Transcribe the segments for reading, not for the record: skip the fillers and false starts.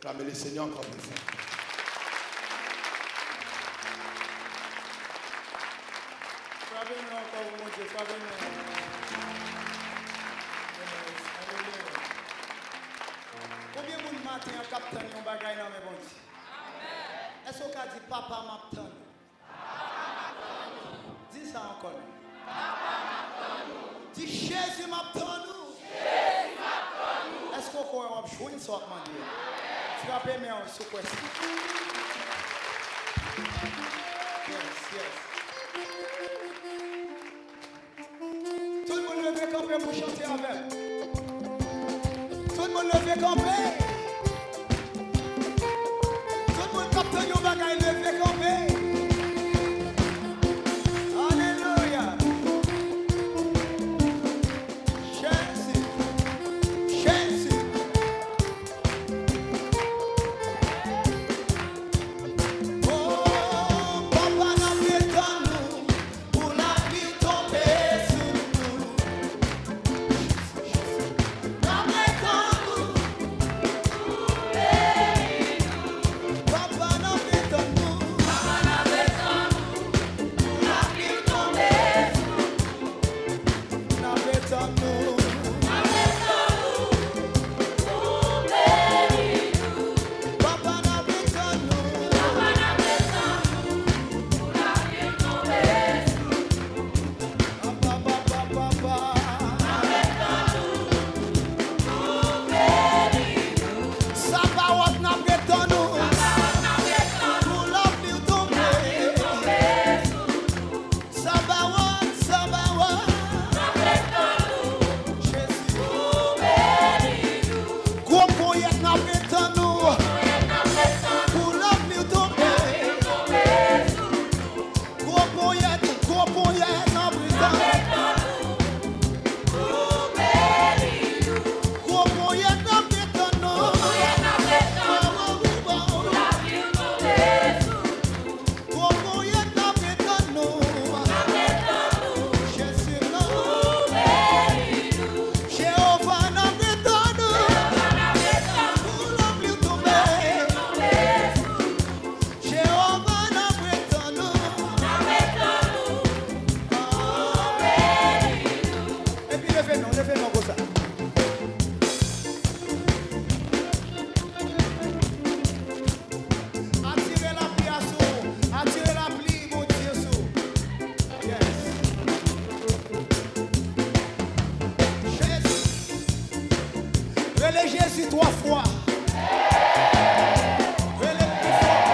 Acclamez le Seigneur encore une fois. Frappez-nous encore, mon Dieu, frappez-nous. Combien de matin un capitaine un bagaille dans mes bon Dieu? Est-ce qu'on a dit papa m'attend? Dis ça encore. Dis Jésus m'attend. Est-ce qu'on peut jouer une sorte de Dieu? Frappez-moi sur quoi? Yes. Tout le monde levez camper pour chanter avec. Tout le monde levez camper. Tout le monde capte nos bagailles levez camper. Alléluia. Jésus. Oh, papa n'a plus dans nous pour la vie tomber sur nous. Papa n'a plus dans nous. N'a plus dans nous. Papa n'a plus dans nous. Papa. Sabaoth n'a plus dans nous. Pour la vie tomber. Sabaoth. Jésus. Gros poète n'a plus dans nous. Pour la vie tomber. Gros poète n'a plus dans nous. Gros poète n'a plus dans nous. Gros poète n'a plus dans nous. Jésus non. Jéhovah n'a plus dans nous. Pour la vie tomber. Jéhovah n'a plus dans nous. Et puis levez-nous comme ça. Attirez la pluie à sous. Attirez la pluie, mon Dieu, sous. Yes. Jésus. Relais Jésus 3 fois. Relais plus fort.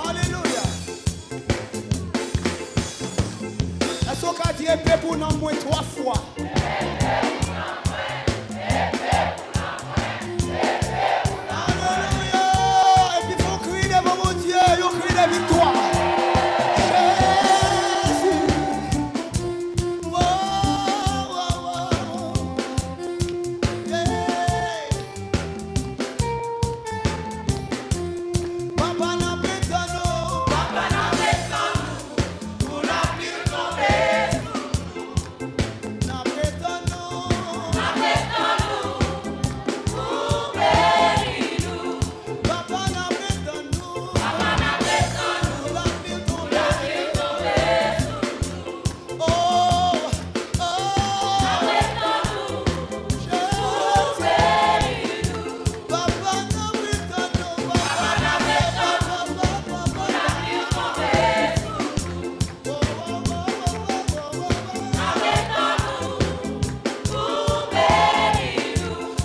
Alléluia. Est-ce qu'on a dit épée pour nous moins 3 fois? Alléluia. Et puis il faut crier devant mon Dieu. Il faut crier de victoire. Jésus. Oh. Yeah. Papa n'a plus dans nous. Pour la pluie tomber. N'a plus dans nous. Papa n'a plus dans nous. Pour la pluie tomber. Oh. Jésus. Papa n'a plus dans nous.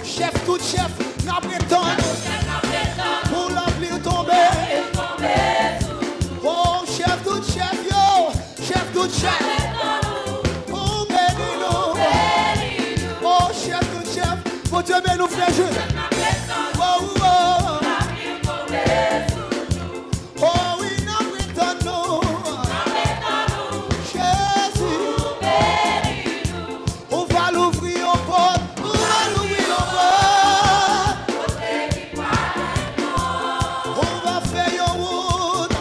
Chef, tout chef, n'a plus dans nous. Pour la pluie tomber. Oh, chef, tout chef, yo. Chef, tout chef. Oh, bénis-nous. Oh, chef, tout chef. Pour Dieu, bénis nous, frère Jules. Oh, oh. Oh, oui, n'a plus dans nous. Jésus. On va l'ouvrir aux portes. On va l'ouvrir aux portes. On va faire une route.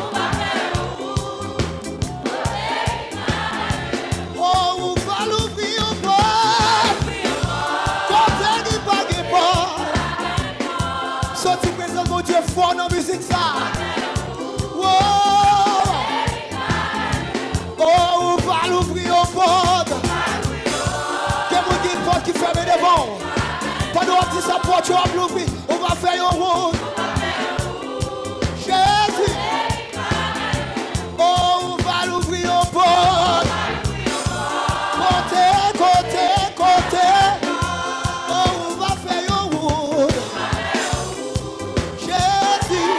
Oh, on va l'ouvrir aux portes. Côté du baguette. fort dans la musique ça. Oh, on va l'ouvrir aux portes. Quel monde qui porte qui ferme devant. Pendant que sa porte, tu vas l'ouvrir. On va faire une route. Jésus. Oh, on va l'ouvrir aux portes. Côté, côté, côté. Oh, on va faire une route. Jésus.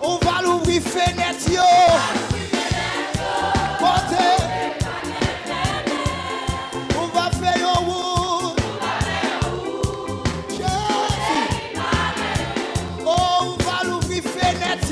On va l'ouvrir fenêtre. Côté. On va faire une route. Jésus. Oh, on va l'ouvrir fenêtre.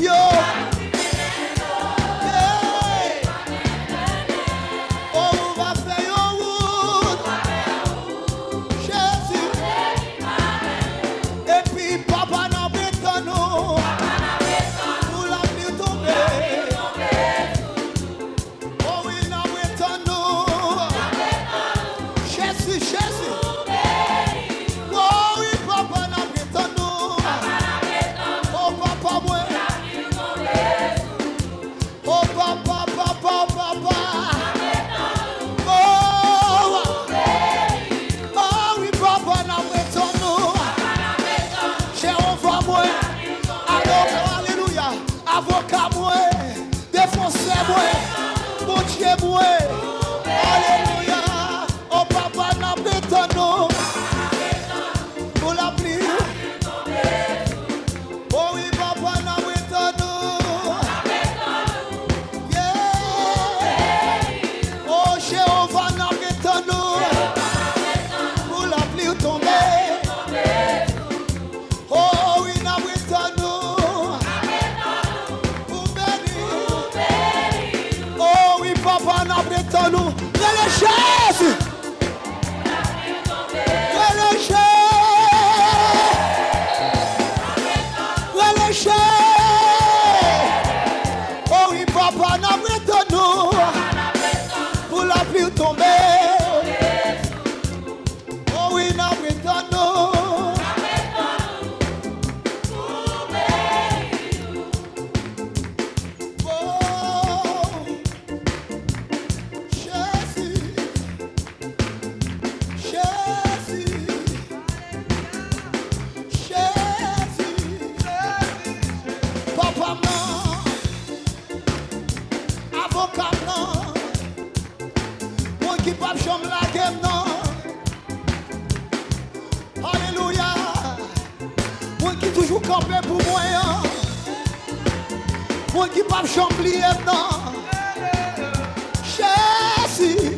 Alléluia, oh papa n'a pas nous pour la pluie. Oh oui, papa n'a pas nous. Yeah. Oh Jéhovah n'a pas nous pour la pluie tomber. Oh oui, n'a pas nous pour bénir. Oh oui, papa n'a pas nous. Jésus! Oh oui, papa, n'abritons-nous pour la pluie tomber. Oh oui, n'abritons-nous. Alléluia. Moi qui toujours campé pour moi. Moi qui pas chamblier non. Jésus.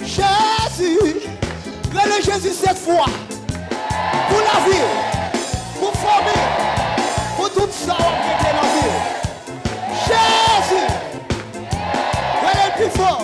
Jésus. Relève Jésus cette fois. Pour la vie. Pour former. Pour tout ça on peut dans la vie. Jésus. Relève plus fort.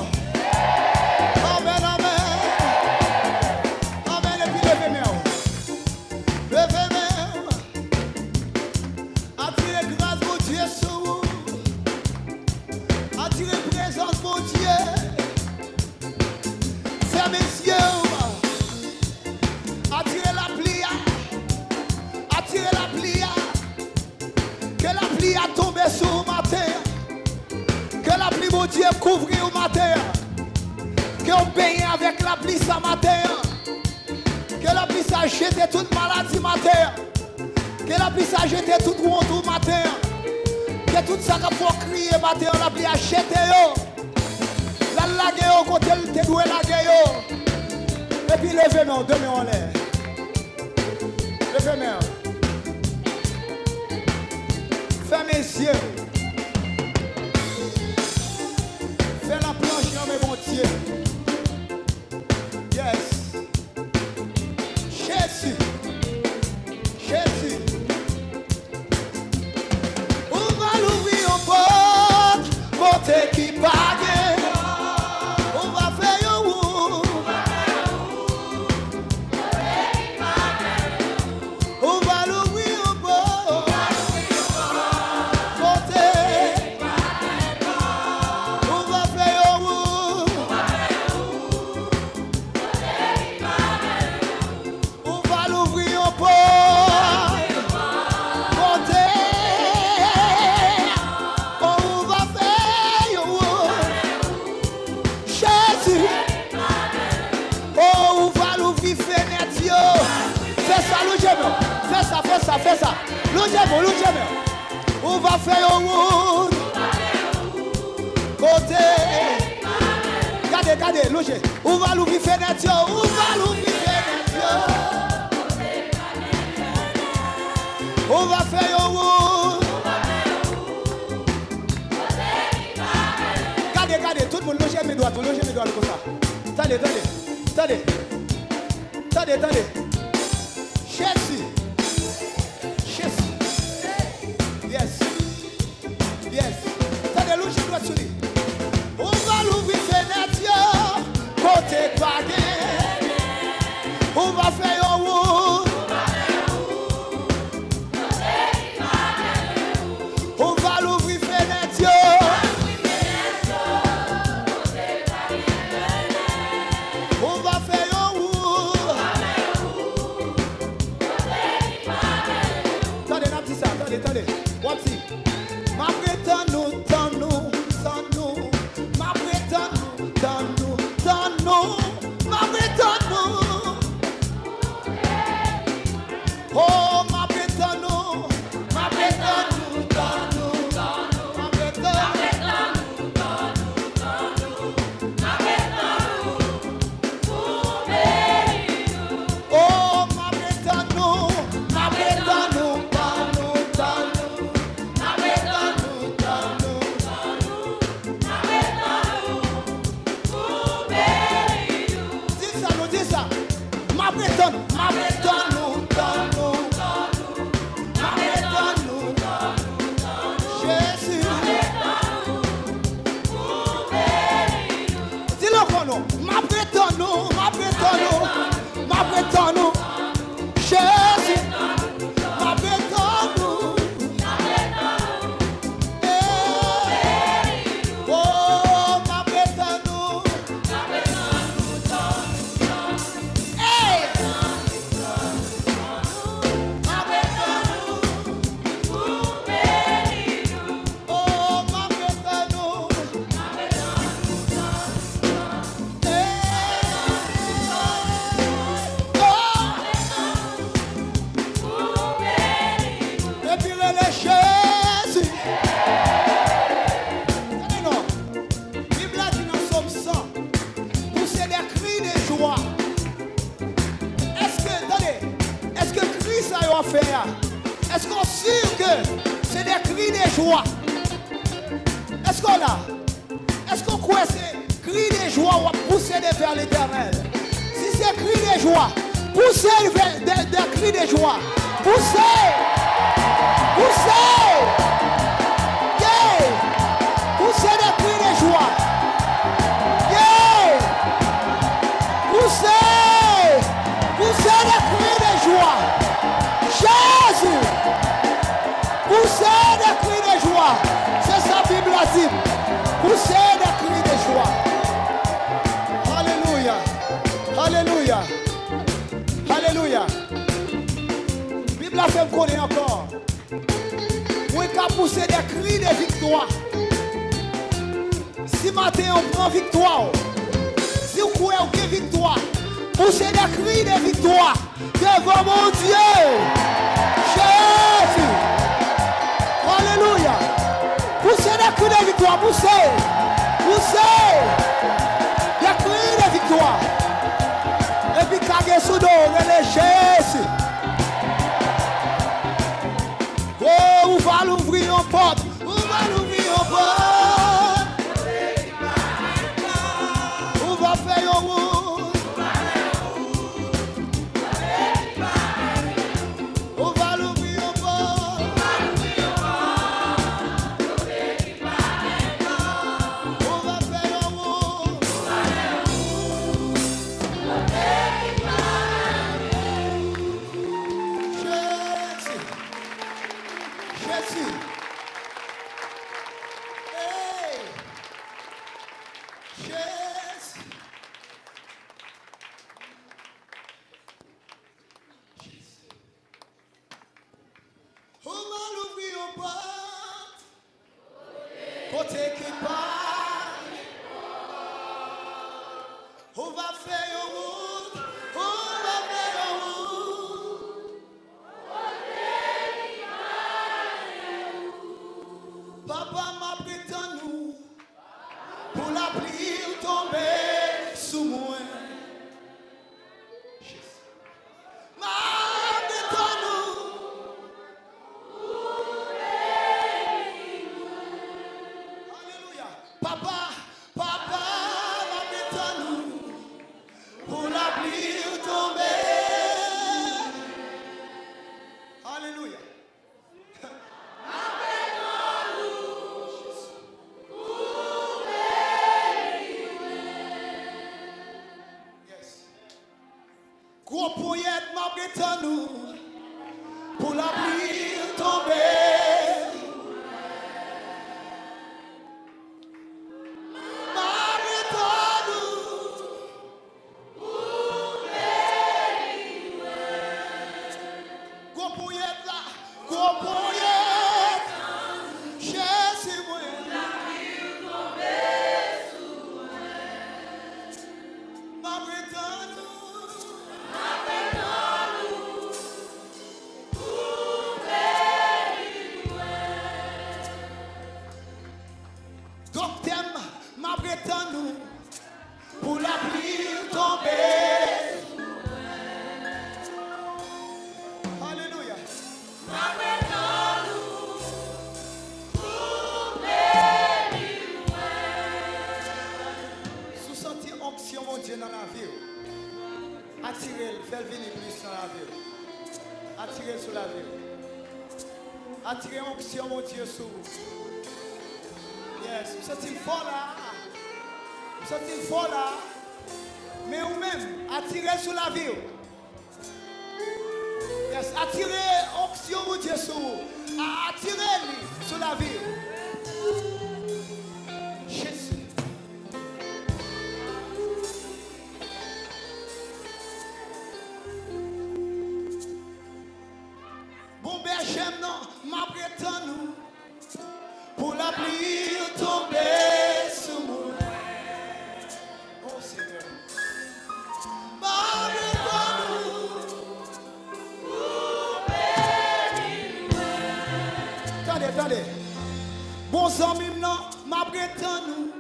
Dieu couvrir au matin, que on baigne avec la pluie ce matin, que la pluie ça jette toute maladie matin, que la pluie ça jette toute honte au matin, que tout ça qu'il faut crier matin, la pluie a jeté yo, la lague yo côté te doué lague yo, et puis levez-moi, deux mains en l'air, levez-moi, fermez les yeux. Fais la planche dans mes bons dieux. Yes. Jésus. Jésus. On va l'ouvrir en porte. Porte qui bague. On va faire un roux. On va l'ouvrir en porte. Porte. l'ouvrir fenêtre yo. Fais ça, l'ouvre. Fais ça. L'ouvre. On va faire un route. Côté. Regardez, l'ouvre. On va l'ouvrir fenêtre yo. On va faire un route. Regardez, tout le monde loge mes doigts, comme ça. Attendez. Jésus. Yes. Attendez, loge mes doigts sur lui. On va l'ouvrir fenêtre, côté paquet. On va faire un route. On va l'ouvrir fenêtre. Attendez. Voici. Ma prétend-nous. Ma prétend-nous. Oh, ma prétend-nous. Est-ce qu'on sait que c'est des cris de joie? Est-ce qu'on a? Est-ce qu'on croit que c'est cris de joie ou pousser vers l'éternel? Si c'est cris de joie, poussez des cris de joie. Poussez! Yeah! Poussez des cris de joie. Yeah! Poussez des cris de joie. Jésus! Poussez des cris de joie. C'est ça la Bible a dit. Poussez des cris de joie. Alléluia. Alléluia. Alléluia. La Bible a fait me connaître encore. Vous pouvez pousser des cris de victoire. Si matin on prend victoire, si vous croyez au victoire, poussez des cris de victoire devant mon Dieu. Jésus. Alléluia. Poussez des cris de victoire. Poussez. Des cris de victoire. Et puis cagez sous dos, Jésus. Oh, on va l'ouvrir en porte. On va faire un route. On va l'ouvrir en porte. On va faire un route. Jésus. Hey. Jésus. On va l'ouvrir en porte. Côté qui parle. On va faire une route. Gros poète m'a prétendu nous pour la pluie tomber. M'a prétendu gros poète là, gros poète, Jésus moi. M'a prétendu docteur m'a prétendu pour la pluie tomber. Alléluia. Sous sentir onction mon Dieu dans la vie. Attirez-le, faites venir plus dans la vie. Attirez-le sur la vie. Attirez onction mon Dieu sur vous. Yes, vous sentez fort là. Vous sentez fort là. Mais vous-même, attirez sur la vie. Yes, attirez onction mon Dieu sur vous. Attirez-lui sur la vie. Jésus. Bon berger, non, m'a prétendu pour la pluie tomber sur moi. Oh Seigneur. M'a prétendu. Attendez. Bon ami, non, m'a prétendu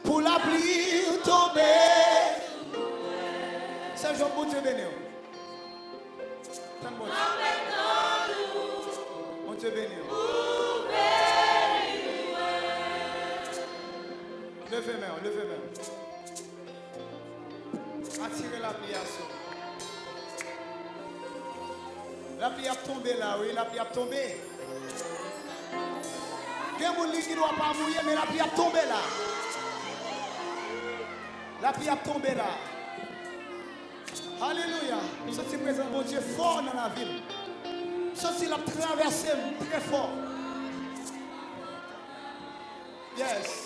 pour la pluie tomber. C'est Jean pour Dieu béni. Mon Dieu béni. Levez-moi. Attirez la pluie à soi. La pluie a tombé là, oui, la pluie a tombé. Il y a des gens qui ne doivent pas mouiller, mais la pluie a tombé là. La pluie a tombé là. Alléluia. Nous sommes présents, mon Dieu, fort dans la ville. Ceci l'a traversé très fort. Yes.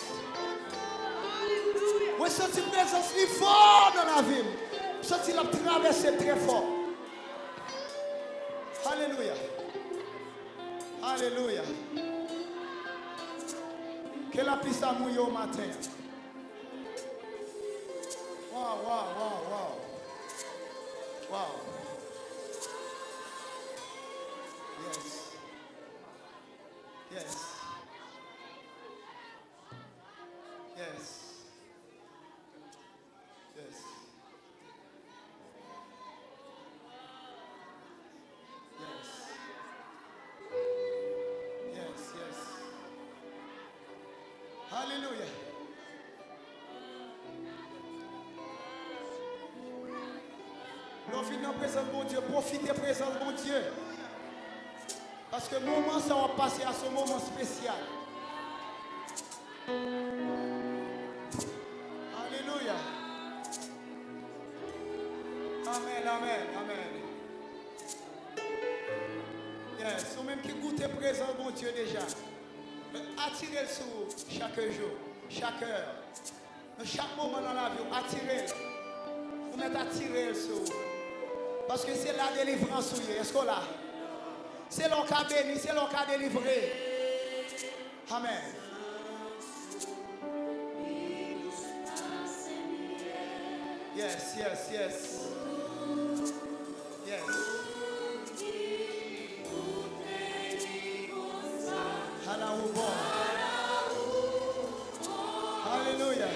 Nous sommes présents fort dans la ville. Ceci l'a traversé très fort. Alléluia. Alléluia. Que la puisse mouiller au matin. Wow. Yes. Alléluia. Profitez de la présence de mon Dieu. Profitez de la présence de mon Dieu. Parce que le moment, ça va passer à ce moment spécial. Alléluia. Amen. Yes, vous même qui goûtez présent de mon Dieu déjà. Attirez-le sur vous chaque jour, chaque heure. Chaque moment dans la vie, attirez-le. Vous mettez attirez-le sur vous. Parce que c'est la délivrance. Est-ce qu'on l'a? C'est l'on qui a béni, c'est l'on qui a délivré. Amen. Yes. Alléluia.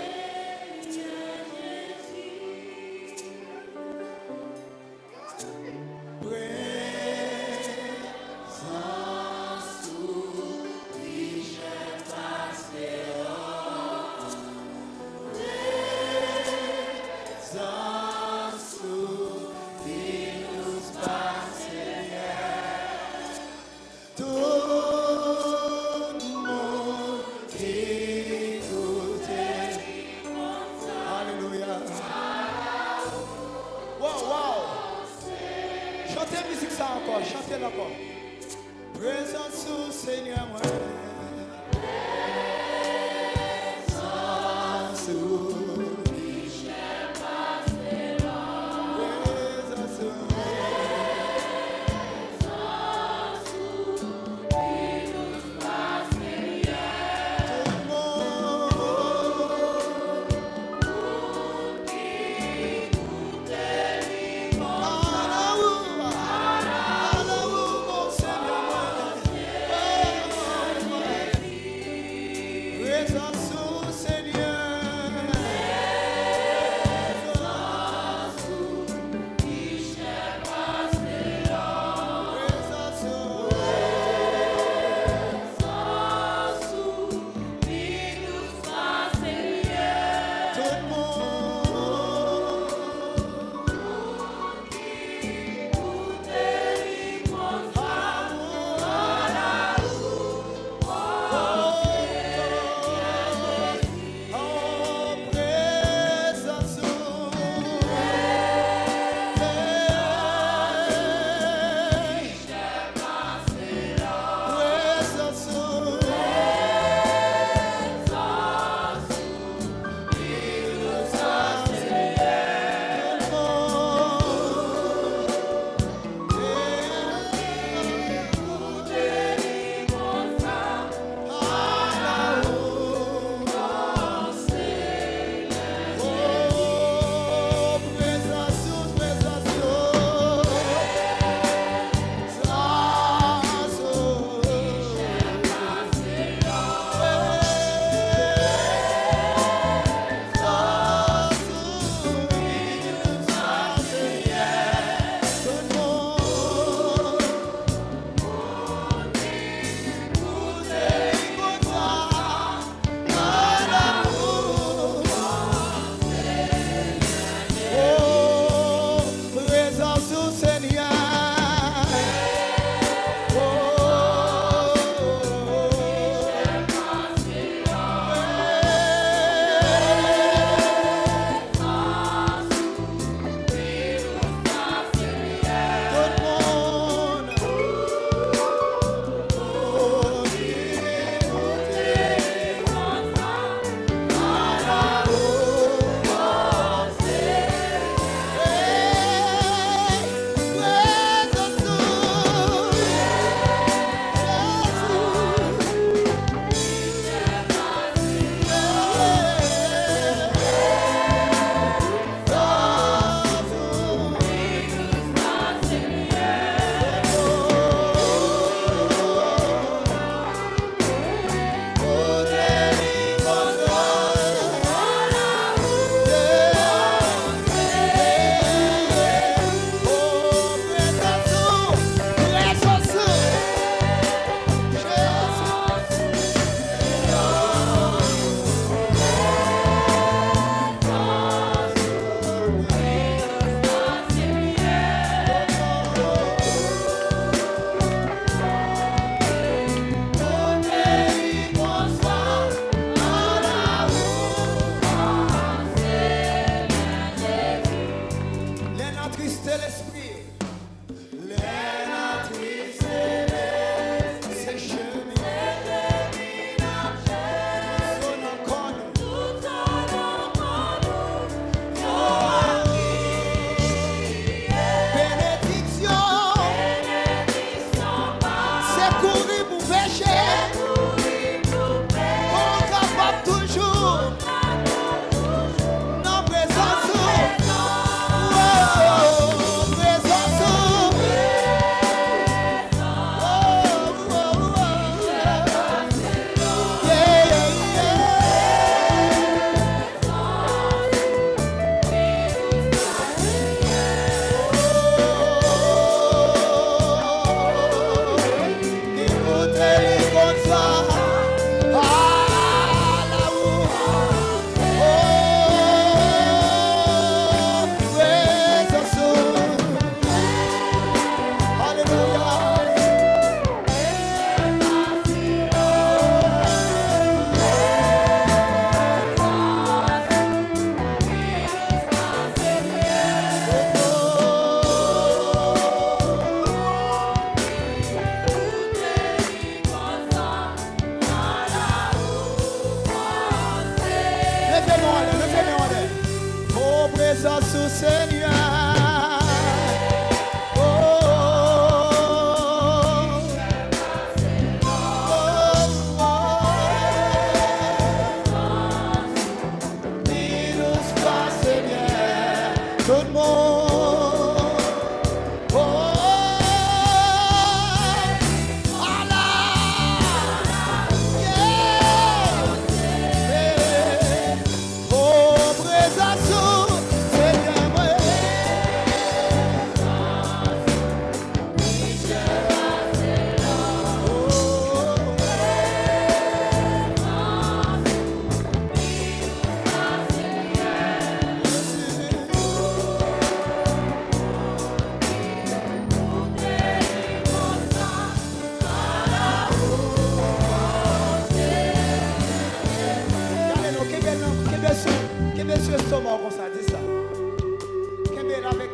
Wow. Chantez musique ça encore, chantez-le encore. Présence au Seigneur, moi. Présence au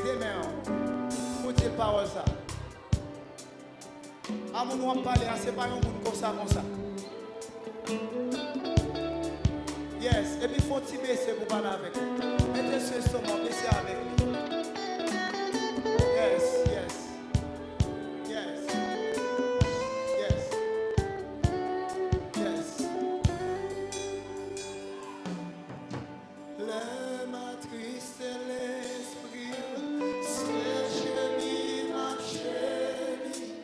demain. Pour dire parole ça. À mon nom parler, c'est pas un monde comme ça. Yes, et puis il faut un petit baisser pour parler avec lui. Mettez ce son, baisser avec lui. Yes. Ma triste l'esprit, c'est chéri, ma chérie,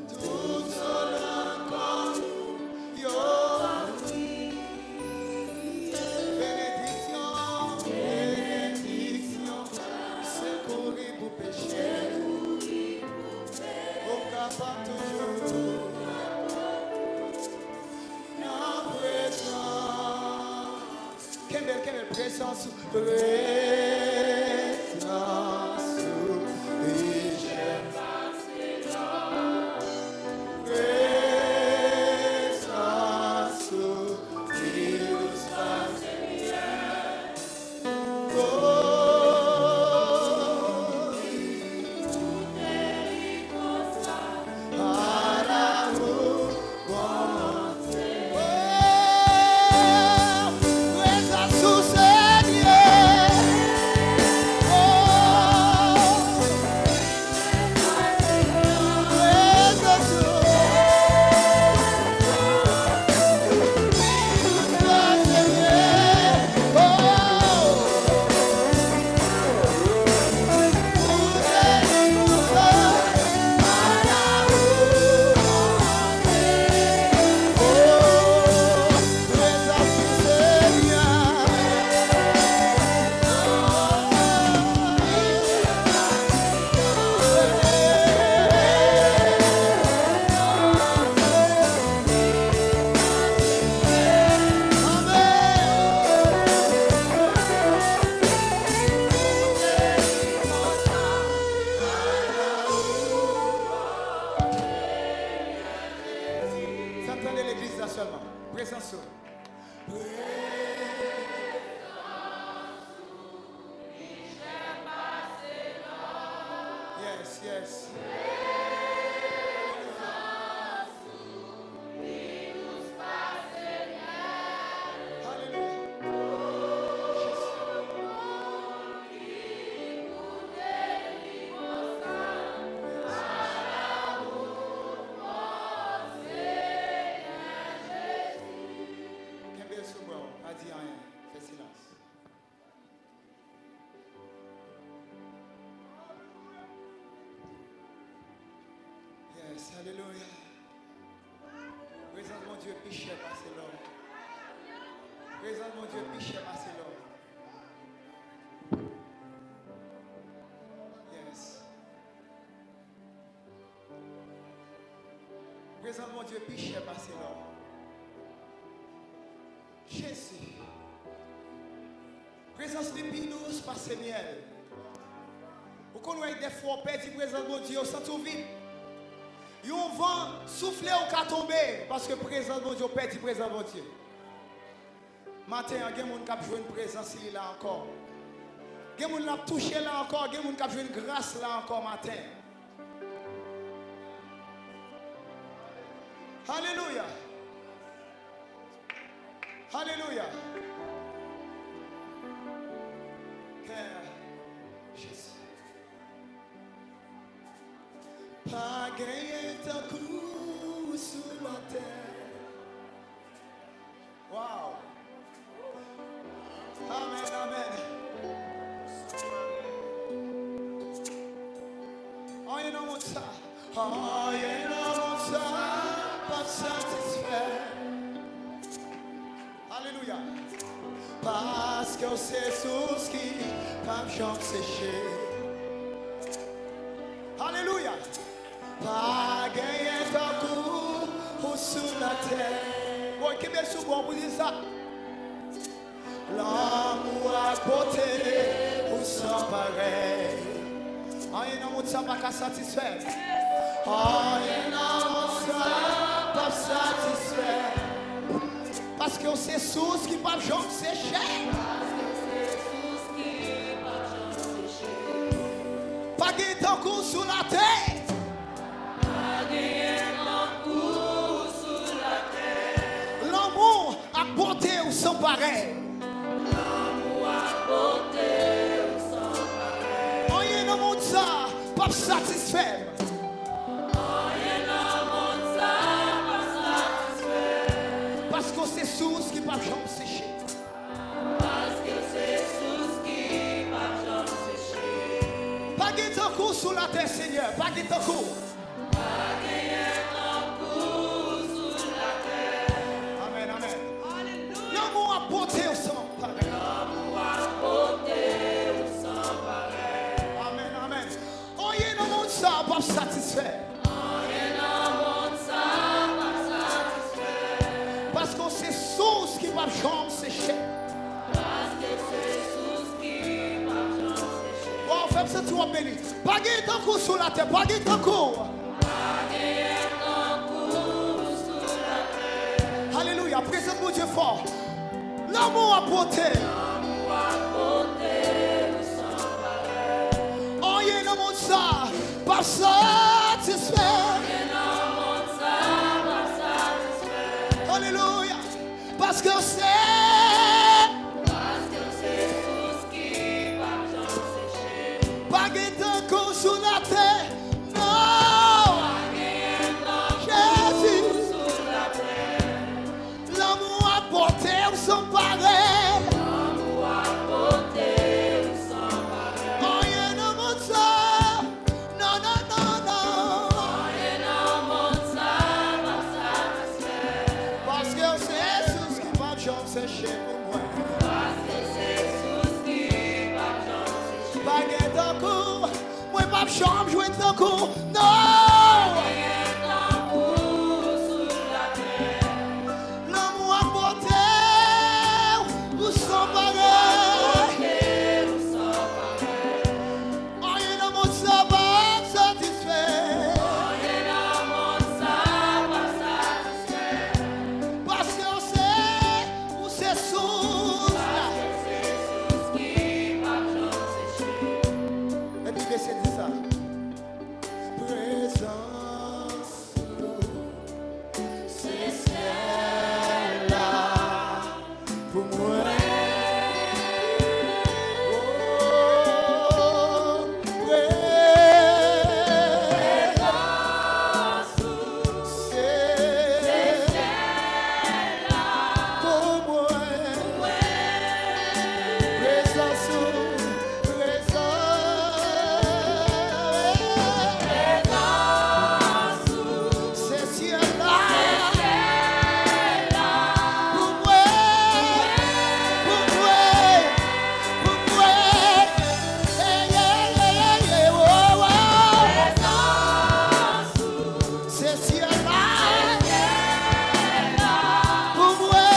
tout seul encore nous, yo. Bénédiction, c'est courir pour pécher, au capable toujours, en présence. Quelle belle présence, Yes. Alléluia. Présente mon Dieu, piché passer l'homme. Présente mon Dieu, piché passer l'homme. Yes. Présente mon Dieu, piché passer l'homme. Jésus. Présence de pinous passer miel. Vous connaissez des fois, perdre présence mon Dieu, sans tout vite. Yon vent souffler ou ka tomber parce que présence mon Dieu perd présence mon Dieu. Matin, il y a des gens qui ont joué une présence là encore. Il y a des gens qui ont touché là encore, il y a des gens qui ont joué une grâce là encore matin. Alléluia. Alléluia. Jésus. Pas gagner ta coup sous la terre. Wow. Amen, amen. Rien dans mon ça. Rien dans mon ça. Pas satisfait. Alléluia. Parce que c'est sous ce qui pas jamais séché. Alléluia. Pas gagner ta coup ou sous la terre. Bon, qui bien souvent vous dites ça. L'amour a porté ou sans pareil. Rien dans mon ça pas satisfaire. Rien dans mon ça pas satisfaire. Parce que c'est sous ce qui pas jamais séché. Baguette en coup sous la tête. L'amour a porté ou sans pareil. Rien dans mon ça, pas satisfait. Parce que c'est source qui pas jamais sécher. Pas guette en coup sous la terre, Seigneur. Pas guette en coup. Amen, amen. L'amour a porté au sang pareil. Amen, amen. Rien dans mon ça, pas satisfait. Parce que c'est source qui va jamais sécher. Bon, faites ce tour béni. Pas guette en coup sous la terre, pas guette en coup. Alléluia, présente mon Dieu fort. L'amour a porté. Oh, il y a un monde ça, pas satisfait. Alléluia, parce que c'est pas guette un coup sous la terre. Non, Jésus, l'amour a porté ou sans pareil. Oh, il y a un monde ça. Non, non, non, non. Parce que c'est Jésus qui va jamais sécher pour moi. Baguette en coup, moi pas chambre jouer d'un coup. Non, l'amour a porté ou sans pareil. Oh, il y a un monde ça pas satisfait. Parce que c'est où c'est source là. Et puis verset dit ça. Présence, c'est celle-là pour moi. Oh, présence, c'est celle-là pour moi. Présence, c'est ciel-là pour moi, pour moi, pour moi. Yeah, yeah, yeah, yeah, oh, oh. C'est ciel-là pour moi,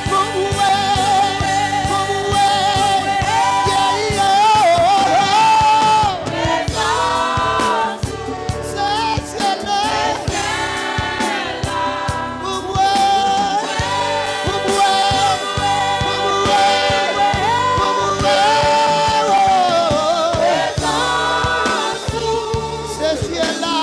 pour moi, pour moi. Yeah, yeah, oh, oh. C'est ciel-là pour moi, pour moi, pour moi, pour moi. C'est ciel-là.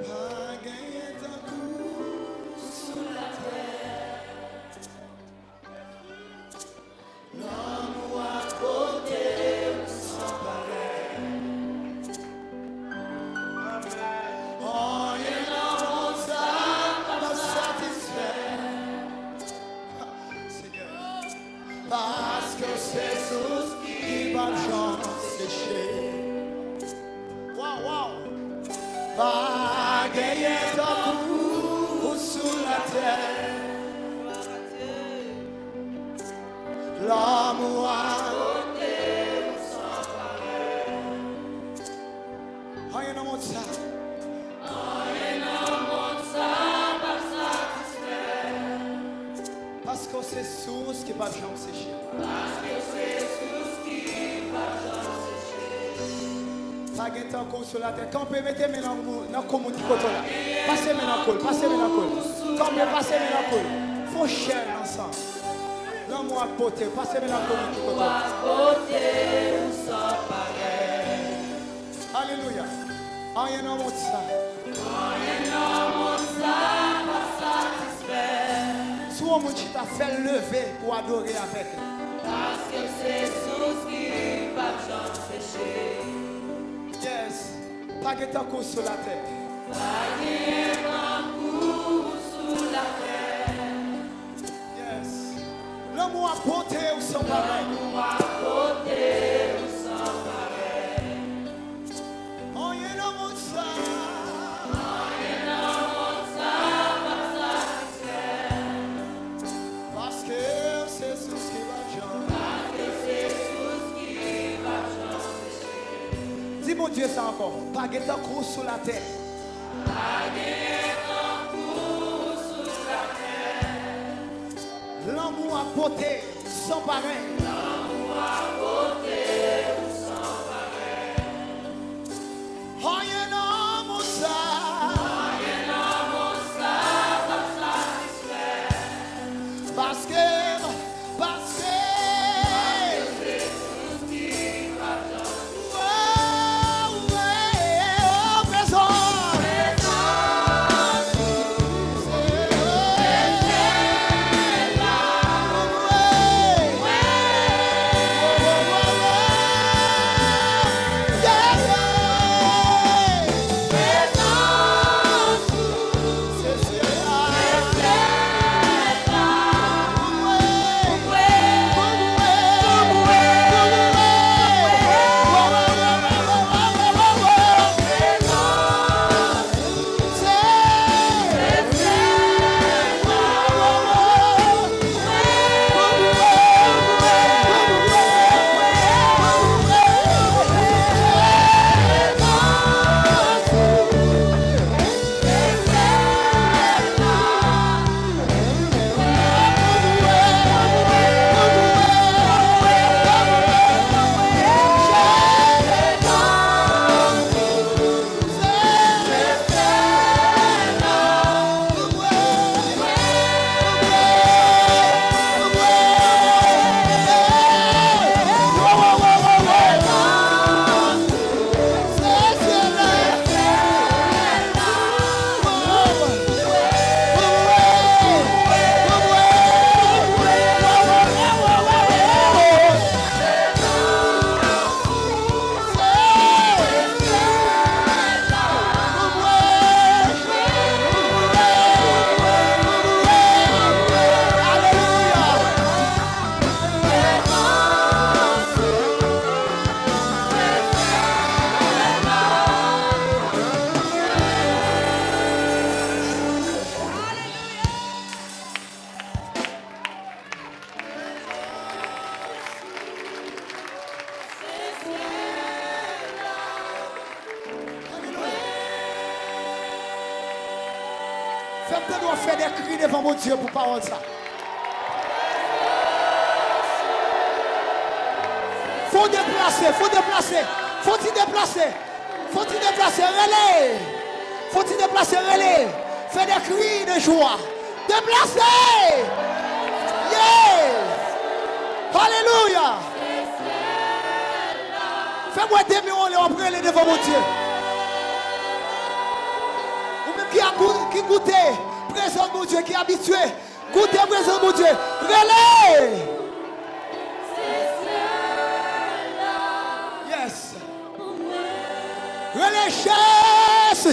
Baguette en coup sous la terre. L'amour a porté sans pareil. Oh, il y a un monde ça pas satisfait. Seigneur, parce que c'est source qui va jamais sécher. Wow, wow. Baguette en coup sous la terre. L'amour a rien dans mon ça. Parce que c'est source qui va jamais sécher. Pas de temps sur la terre. Campez, mettez-moi dans la communauté là. Passez-moi dans le col, passez-moi dans le col. Campez, passez-moi dans le col. Faut cher ensemble. L'amour à côté, passez-moi dans la communauté là. Alléluia. Rien n'a monté ça. Soit mon chita fait lever pour adorer avec. Parce que c'est sous qui va t'empêcher. Yes. Pas de temps sur la terre. Pas de temps sur la terre. Yes. L'amour à côté ou sans pareil. L'amour à côté ou sans pareil. Rien n'a monté ça. Rien n'a monté ça va satisfaire. Parce que c'est sous ce qui va changer. Parce que c'est sous qui va t'empêcher. Dis mon Dieu ça encore. Pas de temps sur la terre. Pas de temps sur la terre. L'amour à côté sans pareil. L'amour à côté ou sans pareil. Rien n'a monté ça. Rien n'a monté ça va satisfaire. Parce que C'est sous qui va t'empêcher. Faites doit faire des cris devant mon Dieu pour parole ça. Faut déplacer, faut déplacer. Faut-il déplacer? Faut-il déplacer? Relais. Faut-il déplacer? Relais. Fais des cris de joie. Déplacer. Yeah. Alléluia. Fais-moi des millions et après les devant mon Dieu. Ou même qui goûte présence mon Dieu, qui est habitué. Goûtez présence mon Dieu. Relais. Yes. Relais chasse.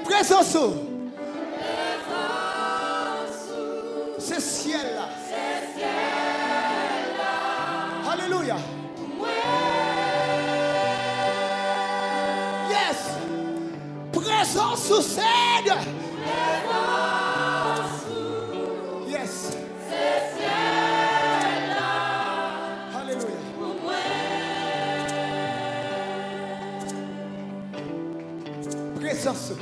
Présence. C'est ciel là. Alléluia. Yes. Présence sous scène. Yes. Alléluia. Présence.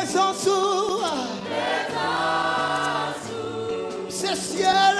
présence, c'est ciel.